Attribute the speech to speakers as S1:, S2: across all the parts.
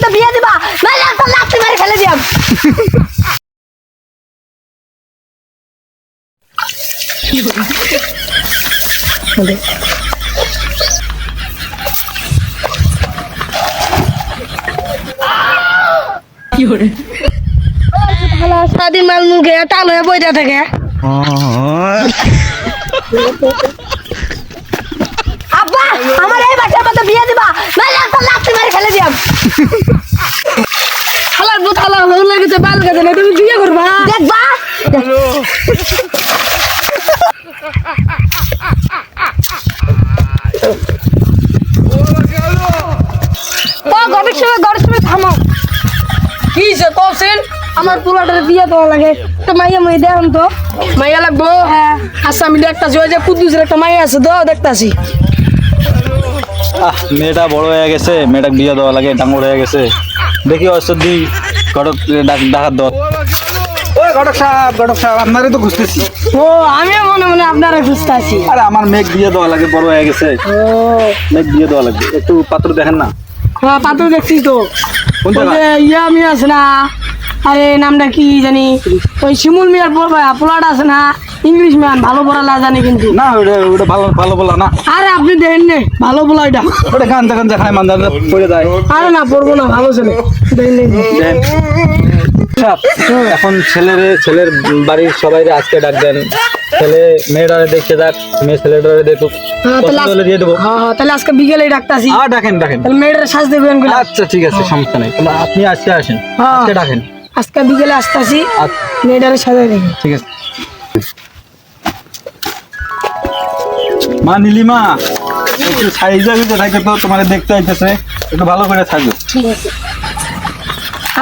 S1: মতো বিয়ে দিবা নাহলে তো লাত্তি মারি ফেলে দিয়াম কি করে সারাদিন মাল মুখে টাল হয়ে বইটা থাকে আব্বা আমার এই বাচ্চার মতো বিয়ে দিবা নাহলে তো লাত্তি মারি ফেলে দিয়াম হালার বুত হালা হল লাগেছে বাল গেছে না তুমি বিয়ে করবা দেখবা ও গবের সময় থামো কি যে কওছেন আমার পুরাটারে বিয়ে দেওয়া লাগে তো মাইয়া মই দেন তো মাইয়া লাগবো হ্যাঁ আচ্ছা আমি দেখতাছি ওই যে কুদ্দুসের একটা মাইয়া আছে তো দেখতাছি
S2: মেয়েটা বড় হয়ে গেছে মেয়েটা বিয়ে দেওয়া লাগে ডাঙর হয়ে গেছে দেখি অসদি ঘটক ডাকাত দাও ওই ঘটক সাহেব আপনারই তো খুঁজতেছি
S1: ও আমিও মনে মনে আপনারা খুঁজতাছি
S2: আরে আমার মেয়ে বিয়ে দেওয়া লাগে বড় হয়ে গেছে
S1: ও
S2: মেয়ে বিয়ে দেওয়া লাগবে একটু পাত্র দেখেন না
S1: হ্যাঁ পাত্র দেখছি তো
S2: কোন
S1: ওই
S2: জায়গা?
S1: যে ইয়া মিয়া আছে না আরে নামটা কি জানি ওই শিমুল মিয়ার পোলাটা আছে না ইংলিশ ম্যান ভালো পড়া জানি কিন্তু
S2: না ওটা ভালো ভালো বলা না
S1: আরে আপনি দেখেন নে ভালো পোলা এটা
S2: ওটা গান খায় মান্দার পড়ে যায়
S1: আরে না পড়বো না ভালো ছেলে দেখেন নে।
S2: দেন। এখন ছেলের বাড়ির সবাই আজকে ডাক দেন ছেলে মেয়েটারে দেখতে যাক মেয়ে ছেলেটারে দেখুক
S1: হ্যাঁ, তাহলে
S2: পছন্দ হলে দিয়ে দেবো
S1: তাহলে আজকে বিকেলে ডাকতাছি
S2: ডাকেন
S1: তাহলে মেয়েটার সাজ দেবেন
S2: আচ্ছা ঠিক আছে সমস্যা নেই আপনি আজকে আসেন
S1: হ্যাঁ।
S2: আজকে ডাকেন
S1: আজকে বিকেলে আসতাছি
S2: আচ্ছা
S1: মেয়েটারে সাজাই দেখি
S2: ঠিক আছে মা নীলিমা একটু সাইজে থাকে তো তোমার দেখতে আইতেছে একটু ভালো করে থাকবে
S1: ঠিক আছে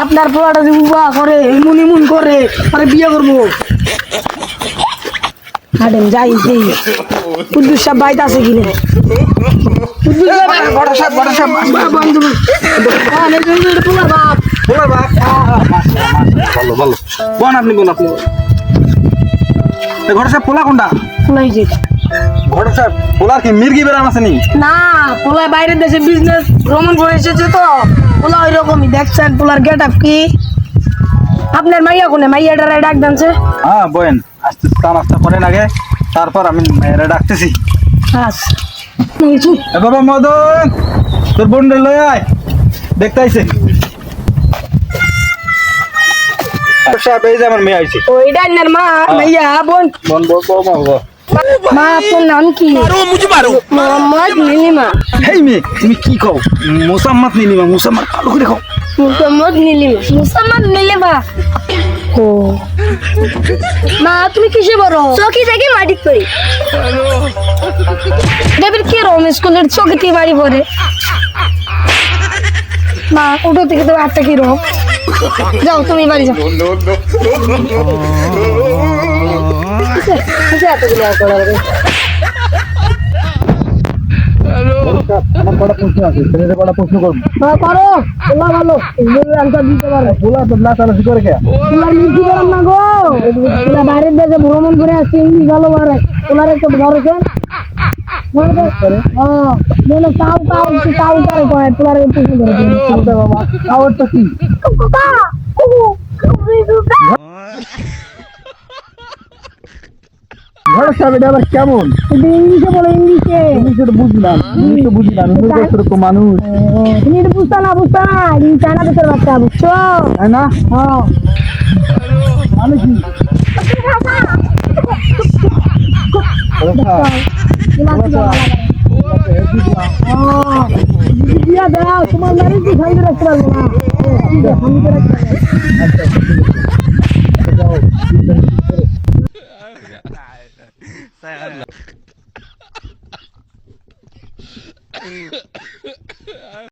S1: আপনার পোলাটা যে উবা করে ইমুন করে আরে বিয়ে করবো হাডেন যাই সেই কুদ্দুস সাহেব বাইতে আছে কিনে কুদ্দুস সাহেব বন্ধু হ্যাঁ পোলা বাপ
S2: ভালো ভালো বোন আপনি ঘর সাহেব পোলা কোনটা
S1: পোলাই যে
S2: ঘর সাহেব পোলার কি মির্গি বেরাম আছে নি
S1: না পোলা বাইরের দেশে বিজনেস ভ্রমণ করে এসেছে তো পোলা ওই রকমই দেখছেন পোলার গেট আপ কি আপনার মাইয়া কোনে মাইয়াটারে ডাক দানছে
S2: হ্যাঁ বোন আস্তে চা নাস্তা করেন আগে তারপর আমি মেয়েরা ডাকতেছি
S1: আচ্ছা
S2: এ বাবা মদন তোর বোন লয় আয় দেখতে আইছে সাহেব এই যে আমার মেয়ে আইছে
S1: ওইটা আপনার মা মাইয়া বোন
S2: বোন
S1: মা আপনার নাম কি মোহাম্মদ নীলিমা
S2: হেই মেয়ে তুমি কি কও মোসাম্মদ নীলিমা মোসাম্মদ ভালো করে খাও
S1: মুসাম্মদ নীলিমা ও মা তুমি কিসে বড় চকি থেকে মাটি পড়ি দেবের কি রকম স্কুলের চকিতে বাড়ি পড়ে মা ওটা থেকে তো একটা কি রকম যাও তুমি বাড়ি যাও
S2: আমার কটা প্রশ্ন আছে ছেলেদের কটা প্রশ্ন করবো
S1: পারো পোলা ভালো আনসার দিতে পারে
S2: পোলা তো না তাহলে করে কে
S1: পোলার মিষ্টি গরম না গো পোলা বাইরের দেশে ভ্রমণ করে আসছে ইংলিশ ভালো পারে পোলার একটু ধরেছেন
S2: ঘর সাহেব এটা আবার কেমন
S1: ইংলিশে বলো ইংলিশে
S2: বুঝলাম সেরকম মানুষ
S1: তুমি এটা বুঝতা না চায়না দেশের বাচ্চা বুঝছো
S2: তাই না
S1: হ্যাঁ
S2: আমি কি
S1: দিয়া দাও তোমার নারী কি খাইতে রাখতে পারবো না খাইতে রাখতে
S2: যাও